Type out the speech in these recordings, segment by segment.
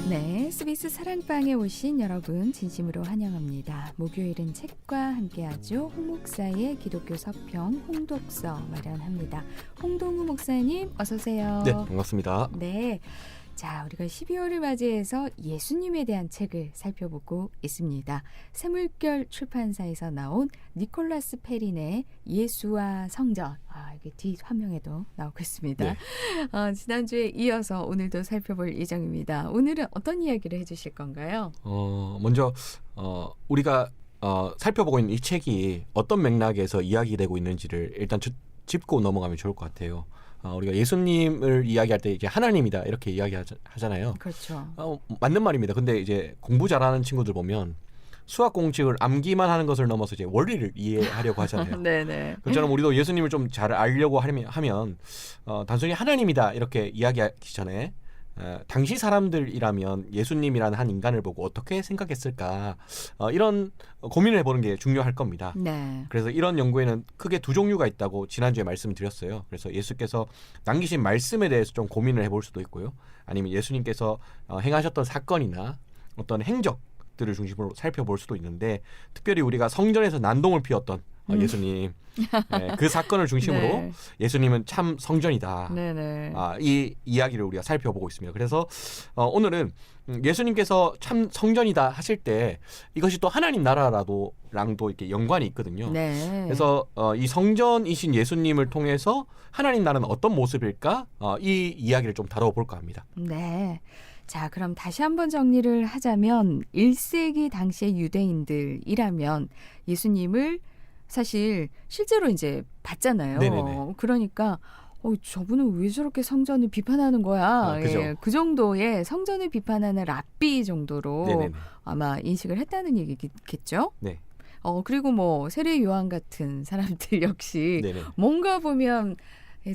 네, SBS 사랑방에 오신 여러분 진심으로 환영합니다. 목요일은 책과 함께하죠. 홍 목사의 기독교 서평 홍독서 마련합니다. 홍동우 목사님 어서 오세요. 네, 반갑습니다. 네, 자 우리가 12월을 맞이해서 예수님에 대한 책을 살펴보고 있습니다. 새물결 출판사에서 나온 니콜라스 페린의 예수와 성전. 이게 뒤 화면에도 나오고 있습니다. 네. 지난주에 이어서 오늘도 살펴볼 예정입니다. 오늘은 어떤 이야기를 해주실 건가요? 먼저 우리가 살펴보고 있는 이 책이 어떤 맥락에서 이야기되고 있는지를 일단 짚고 넘어가면 좋을 것 같아요. 우리가 예수님을 이야기할 때 이제 하나님이다 이렇게 이야기하잖아요. 그렇죠. 맞는 말입니다. 근데 이제 공부 잘하는 친구들 보면 수학 공식을 암기만 하는 것을 넘어서 이제 원리를 이해하려고 하잖아요. 네네. 그처럼 우리도 예수님을 좀 잘 알려고 하면 단순히 하나님이다 이렇게 이야기하기 전에 당시 사람들이라면 예수님이라는 한 인간을 보고 어떻게 생각했을까 이런 고민을 해보는 게 중요할 겁니다. 네. 그래서 이런 연구에는 크게 두 종류가 있다고 지난주에 말씀드렸어요. 그래서 예수께서 남기신 말씀에 대해서 좀 고민을 해볼 수도 있고요. 아니면 예수님께서 행하셨던 사건이나 어떤 행적들을 중심으로 살펴볼 수도 있는데 특별히 우리가 성전에서 난동을 피웠던 예수님 네, 그 사건을 중심으로 네. 예수님은 참 성전이다. 네네. 이 이야기를 우리가 살펴보고 있습니다. 그래서 오늘은 예수님께서 참 성전이다 하실 때 이것이 또 하나님 나라랑도 이렇게 연관이 있거든요. 네. 그래서 이 성전이신 예수님을 통해서 하나님 나라는 어떤 모습일까? 이 이야기를 좀 다뤄볼까 합니다. 네. 자, 그럼 다시 한번 정리를 하자면 1세기 당시의 유대인들이라면 예수님을 사실 실제로 이제 봤잖아요. 네네네. 그러니까 저분은 왜 저렇게 성전을 비판하는 거야? 그죠. 예, 그 정도의 성전을 비판하는 랍비 정도로 네네네. 아마 인식을 했다는 얘기겠죠? 네. 그리고 뭐 세례 요한 같은 사람들 역시 네네. 뭔가 보면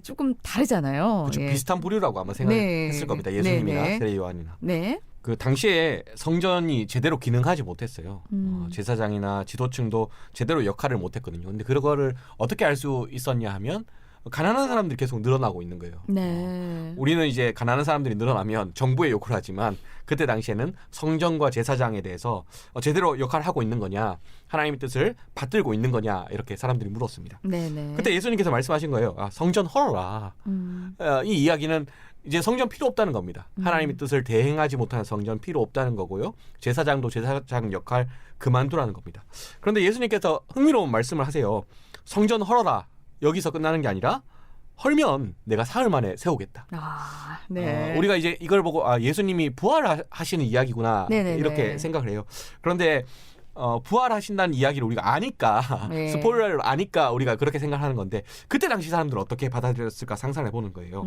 조금 다르잖아요. 그쵸, 예. 비슷한 부류라고 아마 생각했을 네. 겁니다. 예수님이나 네네. 세례 요한이나. 네. 그 당시에 성전이 제대로 기능하지 못했어요. 제사장이나 지도층도 제대로 역할을 못했거든요. 근데 그거를 어떻게 알 수 있었냐 하면 가난한 사람들이 계속 늘어나고 있는 거예요. 네. 우리는 이제 가난한 사람들이 늘어나면 정부에 욕을 하지만 그때 당시에는 성전과 제사장에 대해서 제대로 역할을 하고 있는 거냐, 하나님의 뜻을 받들고 있는 거냐 이렇게 사람들이 물었습니다. 네네. 그때 예수님께서 말씀하신 거예요. 성전 헐어라. 이 이야기는 이제 성전 필요 없다는 겁니다. 하나님의 뜻을 대행하지 못하는 성전 필요 없다는 거고요. 제사장도 제사장 역할 그만두라는 겁니다. 그런데 예수님께서 흥미로운 말씀을 하세요. 성전 헐어라. 여기서 끝나는 게 아니라 헐면 내가 사흘 만에 세우겠다. 네. 우리가 이제 이걸 보고 예수님이 부활하시는 이야기구나 네네네. 이렇게 생각을 해요. 그런데 부활하신다는 이야기를 우리가 아니까 네. 스포일러를 아니까 우리가 그렇게 생각하는 건데 그때 당시 사람들은 어떻게 받아들였을까 상상해 보는 거예요.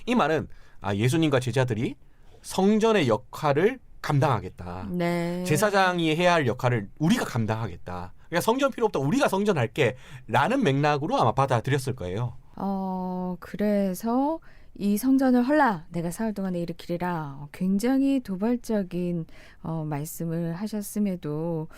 이 말은 예수님과 제자들이 성전의 역할을 감당하겠다. 네. 제사장이 해야 할 역할을 우리가 감당하겠다. 그러니까 성전 필요 없다. 우리가 성전할게 라는 맥락으로 아마 받아들였을 거예요. 그래서 이 성전을 헐라 내가 사흘 동안에 일으키리라 굉장히 도발적인 말씀을 하셨음에도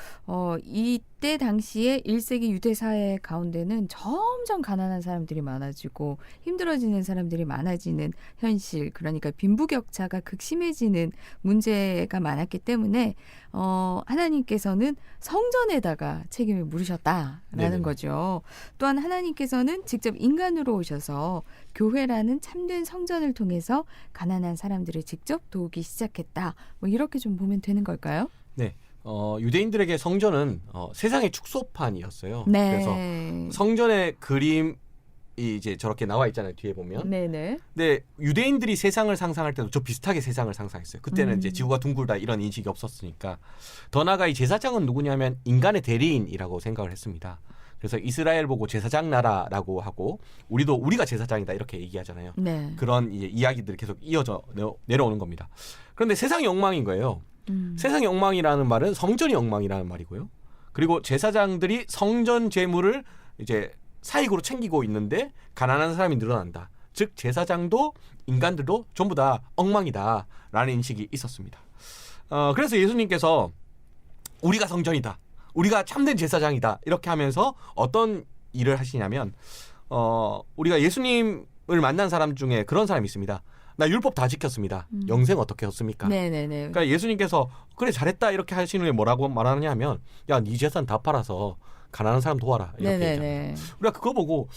이때 당시에 1세기 유대 사회 가운데는 점점 가난한 사람들이 많아지고 힘들어지는 사람들이 많아지는 현실, 그러니까 빈부격차가 극심해지는 문제가 많았기 때문에 하나님께서는 성전에다가 책임을 물으셨다라는 네네. 거죠. 또한 하나님께서는 직접 인간으로 오셔서 교회라는 참된 성전을 통해서 가난한 사람들을 직접 도우기 시작했다. 뭐 이렇게 좀 보면 되는 걸까요? 네. 유대인들에게 성전은 세상의 축소판이었어요. 네. 그래서 성전의 그림이 이제 저렇게 나와 있잖아요. 뒤에 보면. 네네. 근데 유대인들이 세상을 상상할 때도 저 비슷하게 세상을 상상했어요. 그때는 이제 지구가 둥글다 이런 인식이 없었으니까. 더 나아가 이 제사장은 누구냐면 인간의 대리인이라고 생각을 했습니다. 그래서 이스라엘 보고 제사장 나라라고 하고 우리가 제사장이다 이렇게 얘기하잖아요. 네. 그런 이제 이야기들이 계속 이어져 내려오는 겁니다. 그런데 세상이 엉망인 거예요. 세상의 엉망이라는 말은 성전이 엉망이라는 말이고요. 그리고 제사장들이 성전 재물을 이제 사익으로 챙기고 있는데 가난한 사람이 늘어난다. 즉 제사장도 인간들도 전부 다 엉망이다라는 인식이 있었습니다. 그래서 예수님께서 우리가 성전이다. 우리가 참된 제사장이다. 이렇게 하면서 어떤 일을 하시냐면 우리가 예수님을 만난 사람 중에 그런 사람이 있습니다. 나 율법 다 지켰습니다. 영생 어떻게 했습니까? 네네네. 그러니까 예수님께서 그래 잘했다 이렇게 하시는 게 뭐라고 말하느냐 하면 야, 네 재산 다 팔아서 가난한 사람 도와라 이렇게 얘기하잖아요. 우리가 그거 보고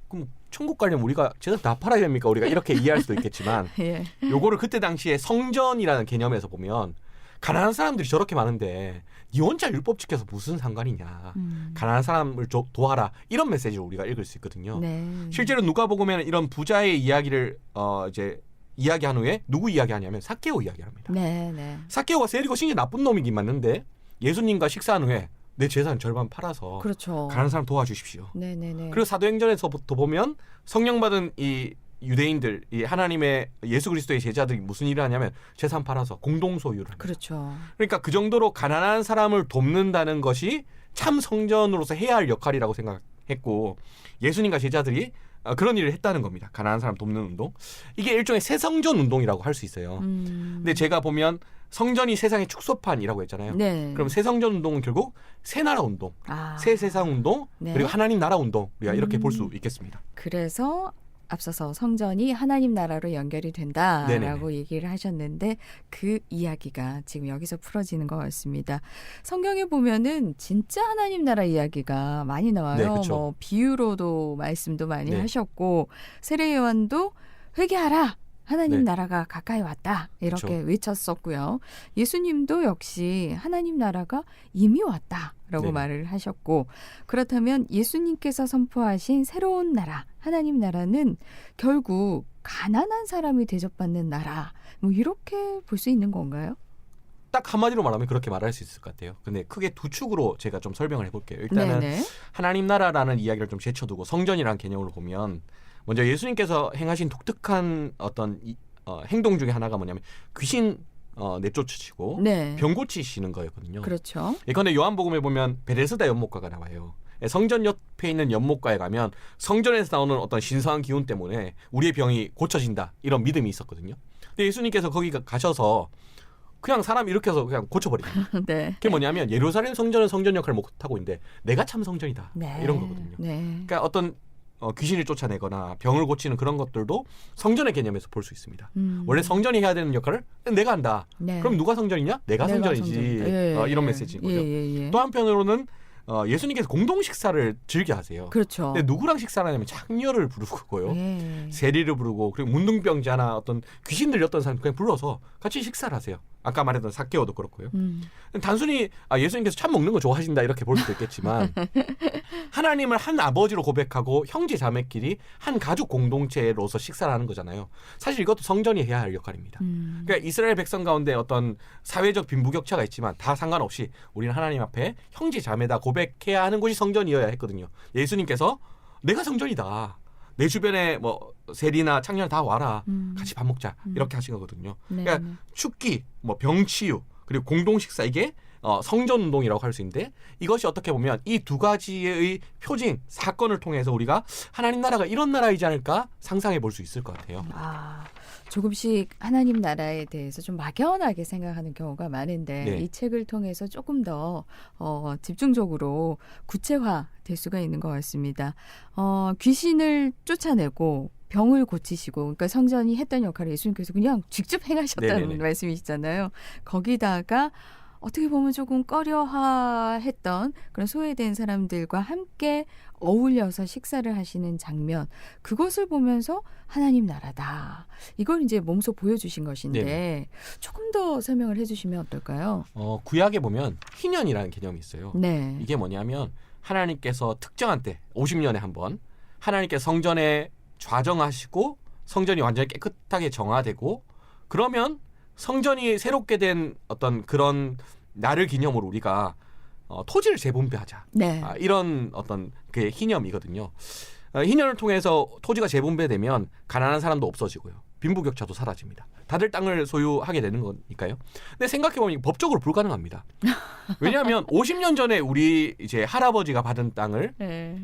그럼 천국 가려면 우리가 재산 다 팔아야 됩니까? 우리가 이렇게 이해할 수도 있겠지만 예. 요거를 그때 당시에 성전이라는 개념에서 보면 가난한 사람들이 저렇게 많은데 네 혼자 율법 지켜서 무슨 상관이냐. 가난한 사람을 도와라. 이런 메시지를 우리가 읽을 수 있거든요. 네. 실제로 누가복음에는 이런 부자의 이야기를 이제 이야기한 후에 누구 이야기하냐면 삭개오 이야기합니다. 네. 삭개오가 세리고 신이 나쁜 놈이긴 맞는데 예수님과 식사한 후에 내 재산 절반 팔아서 그렇죠. 가난한 사람 도와주십시오. 네네네. 그리고 사도행전에서부터 보면 성령 받은 이 유대인들, 이 하나님의 예수 그리스도의 제자들이 무슨 일을 하냐면 재산 팔아서 공동 소유를 합니다. 그렇죠. 그러니까 그 정도로 가난한 사람을 돕는다는 것이 참 성전으로서 해야 할 역할이라고 생각했고 예수님과 제자들이 그런 일을 했다는 겁니다. 가난한 사람 돕는 운동. 이게 일종의 새성전 운동이라고 할 수 있어요. 근데 제가 보면 성전이 세상의 축소판이라고 했잖아요. 네. 그럼 새성전 운동은 결국 새나라 운동, 새세상 운동, 네. 그리고 하나님 나라 운동 우리가 이렇게 볼 수 있겠습니다. 그래서 앞서서 성전이 하나님 나라로 연결이 된다라고 네네네. 얘기를 하셨는데 그 이야기가 지금 여기서 풀어지는 것 같습니다. 성경에 보면은 진짜 하나님 나라 이야기가 많이 나와요. 네, 그쵸. 뭐 비유로도 말씀도 많이 네. 하셨고 세례 요한도 회개하라. 하나님 네. 나라가 가까이 왔다. 이렇게 그쵸. 외쳤었고요. 예수님도 역시 하나님 나라가 이미 왔다라고 네네. 말을 하셨고 그렇다면 예수님께서 선포하신 새로운 나라, 하나님 나라는 결국 가난한 사람이 대접받는 나라 뭐 이렇게 볼 수 있는 건가요? 딱 한마디로 말하면 그렇게 말할 수 있을 것 같아요. 근데 크게 두 축으로 제가 좀 설명을 해볼게요. 일단은 네네. 하나님 나라라는 이야기를 좀 제쳐두고 성전이라는 개념으로 보면 먼저 예수님께서 행하신 독특한 어떤 행동 중에 하나가 뭐냐면 귀신 내쫓으시고 네. 병 고치시는 거였거든요. 그렇죠. 예컨대 요한복음에 보면 베데스다 연못가가 나와요. 성전 옆에 있는 연못가에 가면 성전에서 나오는 어떤 신성한 기운 때문에 우리의 병이 고쳐진다 이런 믿음이 있었거든요. 근데 예수님께서 거기 가셔서 그냥 사람 일으켜서 그냥 고쳐버리잖아요. 네. 그게 뭐냐면 예루살렘 성전은 성전 역할을 못하고 있는데 내가 참 성전이다 네. 이런 거거든요. 네. 그러니까 어떤 귀신을 쫓아내거나 병을 고치는 그런 것들도 성전의 개념에서 볼 수 있습니다. 원래 성전이 해야 되는 역할을 내가 한다. 네. 그럼 누가 성전이냐? 내가 성전이지. 이런 메시지인 거죠. 예. 또 한편으로는 예수님께서 공동 식사를 즐겨 하세요. 그렇죠. 근데 누구랑 식사를 하냐면 창녀를 부르고요. 예. 세리를 부르고 그리고 문둥병자나 어떤 귀신 들렸던 사람 그냥 불러서 같이 식사를 하세요. 아까 말했던 삭개오도 그렇고요. 단순히 예수님께서 참 먹는 거 좋아하신다 이렇게 볼 수도 있겠지만 하나님을 한 아버지로 고백하고 형제 자매끼리 한 가족 공동체로서 식사를 하는 거잖아요. 사실 이것도 성전이 해야 할 역할입니다. 그러니까 이스라엘 백성 가운데 어떤 사회적 빈부격차가 있지만 다 상관없이 우리는 하나님 앞에 형제 자매다 고백해야 하는 곳이 성전이어야 했거든요. 예수님께서 내가 성전이다. 내 주변에 뭐 세리나 창녀 다 와라. 같이 밥 먹자. 이렇게 하신 거거든요. 네. 그러니까 축기, 뭐 병치유, 그리고 공동식사 이게 성전 운동이라고 할 수 있는데 이것이 어떻게 보면 이 두 가지의 표징, 사건을 통해서 우리가 하나님 나라가 이런 나라이지 않을까 상상해 볼 수 있을 것 같아요. 조금씩 하나님 나라에 대해서 좀 막연하게 생각하는 경우가 많은데 네. 이 책을 통해서 조금 더 집중적으로 구체화될 수가 있는 것 같습니다. 귀신을 쫓아내고 병을 고치시고 그러니까 성전이 했던 역할을 예수님께서 그냥 직접 행하셨다는 네네네. 말씀이시잖아요. 거기다가 어떻게 보면 조금 꺼려했던 그런 소외된 사람들과 함께 어울려서 식사를 하시는 장면, 그것을 보면서 하나님 나라다. 이걸 이제 몸소 보여주신 것인데 네네. 조금 더 설명을 해주시면 어떨까요? 구약에 보면 희년이라는 개념이 있어요. 네. 이게 뭐냐면 하나님께서 특정한 때 50년에 한 번 하나님께서 성전에 좌정하시고 성전이 완전히 깨끗하게 정화되고 그러면 성전이 새롭게 된 어떤 그런 날을 기념으로 우리가 토지를 재분배하자. 네. 이런 어떤 그 희념이거든요. 희년을 통해서 토지가 재분배되면 가난한 사람도 없어지고요. 빈부격차도 사라집니다. 다들 땅을 소유하게 되는 거니까요. 근데 생각해보면 법적으로 불가능합니다. 왜냐하면 50년 전에 우리 이제 할아버지가 받은 땅을 네.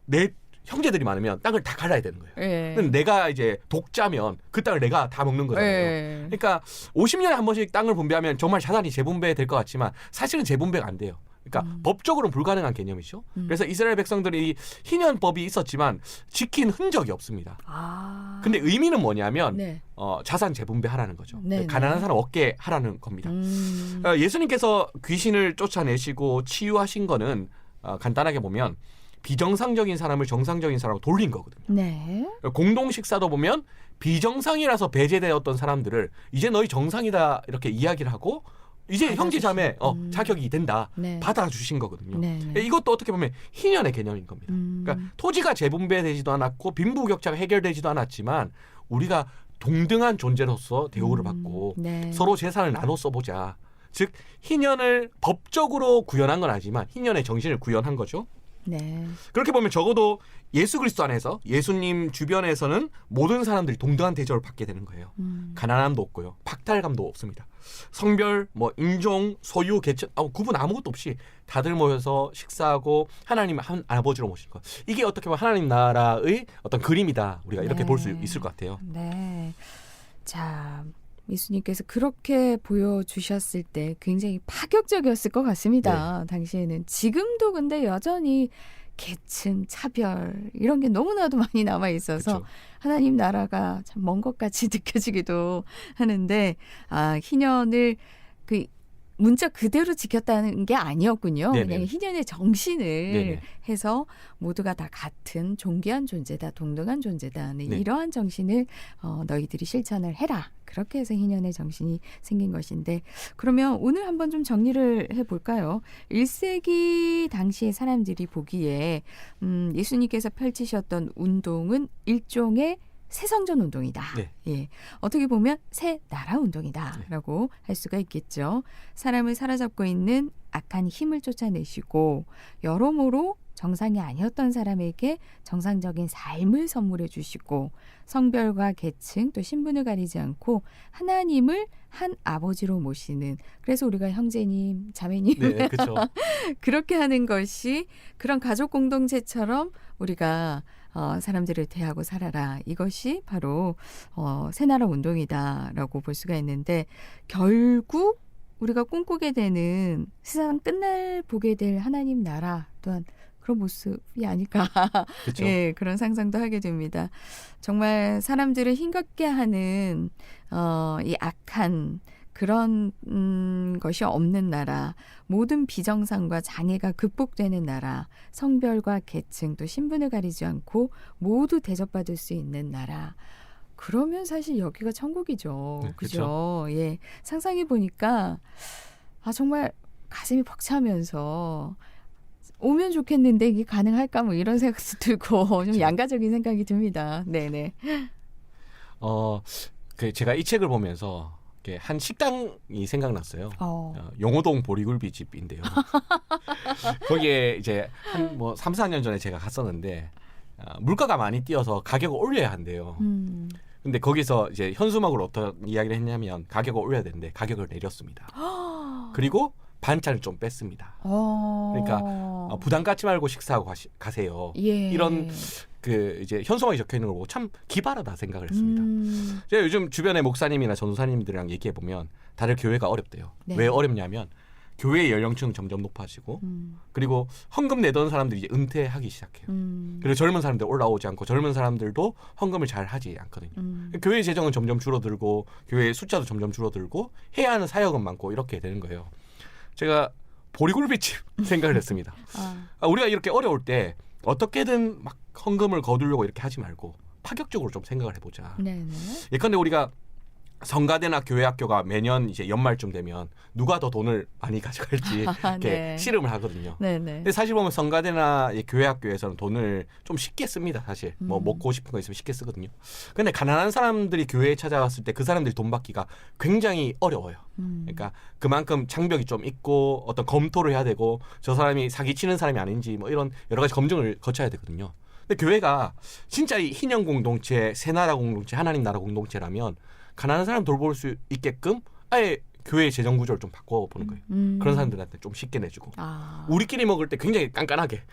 내 형제들이 많으면 땅을 다 갈라야 되는 거예요. 네. 근데 내가 이제 독자면 그 땅을 내가 다 먹는 거잖아요. 네. 그러니까 50년에 한 번씩 땅을 분배하면 정말 자산이 재분배될 것 같지만 사실은 재분배가 안 돼요. 그러니까 법적으로는 불가능한 개념이죠. 그래서 이스라엘 백성들이 희년법이 있었지만 지킨 흔적이 없습니다. 근데 의미는 뭐냐면 네. 자산 재분배하라는 거죠. 네, 가난한 네. 사람 없게 하라는 겁니다. 예수님께서 귀신을 쫓아내시고 치유하신 거는 간단하게 보면 비정상적인 사람을 정상적인 사람으로 돌린 거거든요. 네. 공동 식사도 보면 비정상이라서 배제되었던 사람들을 이제 너희 정상이다 이렇게 이야기를 하고 이제 형제 자매 자격이 된다 네. 받아주신 거거든요. 네, 네. 이것도 어떻게 보면 희년의 개념인 겁니다. 그러니까 토지가 재분배되지도 않았고 빈부격차가 해결되지도 않았지만 우리가 동등한 존재로서 대우를 받고 네. 서로 재산을 나눠 써보자. 즉 희년을 법적으로 구현한 건 아니지만 희년의 정신을 구현한 거죠. 네. 그렇게 보면 적어도 예수 그리스도 안에서 예수님 주변에서는 모든 사람들이 동등한 대접을 받게 되는 거예요. 가난함도 없고요. 박탈감도 없습니다. 성별, 뭐 인종, 소유, 계층 구분 아무것도 없이 다들 모여서 식사하고 하나님 한 아버지로 모시는 것. 이게 어떻게 보면 하나님 나라의 어떤 그림이다. 우리가 이렇게 네. 볼 수 있을 것 같아요. 네. 자, 예수님께서 그렇게 보여주셨을 때 굉장히 파격적이었을 것 같습니다. 당시에는. 지금도 근데 여전히 계층, 차별 이런 게 너무나도 많이 남아 있어서 그렇죠. 하나님 나라가 참 먼 것 같이 느껴지기도 하는데 희년을 그 문자 그대로 지켰다는 게 아니었군요. 네네. 그냥 희년의 정신을 네네. 해서 모두가 다 같은 존귀한 존재다, 동등한 존재다. 네. 네. 이러한 정신을 너희들이 실천을 해라. 그렇게 해서 희년의 정신이 생긴 것인데 그러면 오늘 한번 좀 정리를 해볼까요? 1세기 당시의 사람들이 보기에 예수님께서 펼치셨던 운동은 일종의 새성전 운동이다. 네. 예, 어떻게 보면 새 나라 운동이다라고 할 수가 있겠죠. 사람을 사로잡고 있는 악한 힘을 쫓아내시고 여러모로 정상이 아니었던 사람에게 정상적인 삶을 선물해 주시고 성별과 계층 또 신분을 가리지 않고 하나님을 한 아버지로 모시는 그래서 우리가 형제님, 자매님 네, 그렇죠. 그렇게 하는 것이 그런 가족 공동체처럼 우리가 사람들을 대하고 살아라. 이것이 바로 새나라 운동이다라고 볼 수가 있는데 결국 우리가 꿈꾸게 되는 세상 끝날 보게 될 하나님 나라 또한 그런 모습이 아닐까. 그렇죠. 예, 그런 상상도 하게 됩니다. 정말 사람들을 힘겹게 하는 이 악한 그런 것이 없는 나라, 모든 비정상과 장애가 극복되는 나라, 성별과 계층 또 신분을 가리지 않고 모두 대접받을 수 있는 나라. 그러면 사실 여기가 천국이죠. 네, 그죠? 예. 상상해 보니까 정말 가슴이 벅차면서 오면 좋겠는데 이게 가능할까 뭐 이런 생각도 들고 좀 그렇죠. 양가적인 생각이 듭니다. 네네. 제가 이 책을 보면서 한 식당이 생각났어요. 용호동 보리굴비 집인데요. 거기에 이제 한 3, 4년 전에 제가 갔었는데 물가가 많이 뛰어서 가격을 올려야 한대요. 근데 거기서 이제 현수막으로 어떤 이야기를 했냐면 가격을 올려야 되는데 가격을 내렸습니다. 그리고 반찬을 좀 뺐습니다. 그러니까 부담 갖지 말고 식사하고 가세요. 예. 이런 이제 현수막이 적혀 있는 걸 보고 참 기발하다 생각을 했습니다. 제가 요즘 주변에 목사님이나 전도사님들이랑 얘기해 보면 다들 교회가 어렵대요. 네. 왜 어렵냐면 교회의 연령층 점점 높아지고 그리고 헌금 내던 사람들이 이제 은퇴하기 시작해요. 그리고 젊은 사람들 올라오지 않고 젊은 사람들도 헌금을 잘 하지 않거든요. 교회 재정은 점점 줄어들고 교회의 숫자도 점점 줄어들고 해야 하는 사역은 많고 이렇게 되는 거예요. 제가 보리굴비집 생각을 했습니다. 우리가 이렇게 어려울 때 어떻게든 막 헌금을 거두려고 이렇게 하지 말고 파격적으로 좀 생각을 해보자. 네네. 예컨대 우리가 성가대나 교회 학교가 매년 이제 연말쯤 되면 누가 더 돈을 많이 가져갈지 이렇게 네. 씨름을 하거든요. 네네. 근데 사실 보면 성가대나 교회 학교에서는 돈을 좀 쉽게 씁니다. 사실 뭐 먹고 싶은 거 있으면 쉽게 쓰거든요. 근데 가난한 사람들이 교회에 찾아갔을 때 그 사람들이 돈 받기가 굉장히 어려워요. 그러니까 그만큼 장벽이 좀 있고 어떤 검토를 해야 되고 저 사람이 사기치는 사람이 아닌지 뭐 이런 여러 가지 검증을 거쳐야 되거든요. 근데 교회가 진짜 이 희년 공동체, 새나라 공동체, 하나님 나라 공동체라면 가난한 사람 돌볼 수 있게끔 아예 교회의 재정 구조를 좀 바꿔보는 거예요. 그런 사람들한테 좀 쉽게 내주고 우리끼리 먹을 때 굉장히 깐깐하게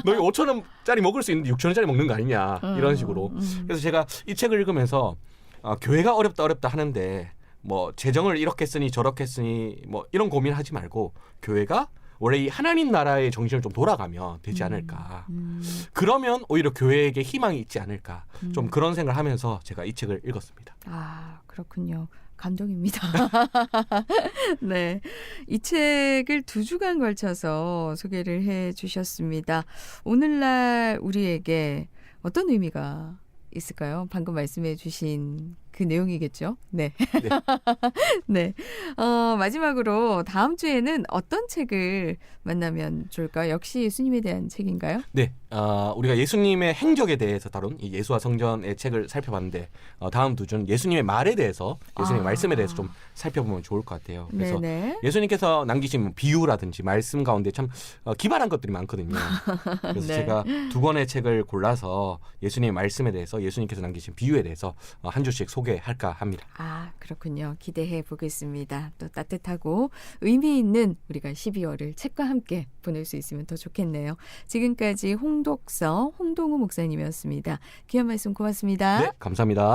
너희 5,000원짜리 먹을 수 있는데 6,000원짜리 먹는 거 아니냐 이런 식으로. 그래서 제가 이 책을 읽으면서 교회가 어렵다 하는데 뭐 재정을 이렇게 쓰니 저렇게 쓰니 뭐 이런 고민하지 말고 교회가 원래 이 하나님 나라의 정신을 좀 돌아가면 되지 않을까. 그러면 오히려 교회에게 희망이 있지 않을까. 좀 그런 생각을 하면서 제가 이 책을 읽었습니다. 아, 그렇군요. 감동입니다. 네. 이 책을 2주간 걸쳐서 소개를 해 주셨습니다. 오늘날 우리에게 어떤 의미가 있을까요? 방금 말씀해 주신 그 내용이겠죠? 네. 네. 네. 마지막으로 다음 주에는 어떤 책을 만나면 좋을까요? 역시 예수님에 대한 책인가요? 네, 우리가 예수님의 행적에 대해서 다룬 이 예수와 성전의 책을 살펴봤는데 다음 2주는 예수님의 말에 대해서 예수님의 말씀에 대해서 좀 살펴보면 좋을 것 같아요. 그래서 네네. 예수님께서 남기신 비유라든지 말씀 가운데 참 기발한 것들이 많거든요. 그래서 네. 제가 2권의 책을 골라서 예수님의 말씀에 대해서 예수님께서 남기신 비유에 대해서 한 주씩 소개할까 합니다. 아, 그렇군요. 기대해 보겠습니다. 또 따뜻하고 의미 있는 우리가 12월을 책과 함께 보낼 수 있으면 더 좋겠네요. 지금까지 홍독서 홍동우 목사님이었습니다. 귀한 말씀 고맙습니다. 네, 감사합니다.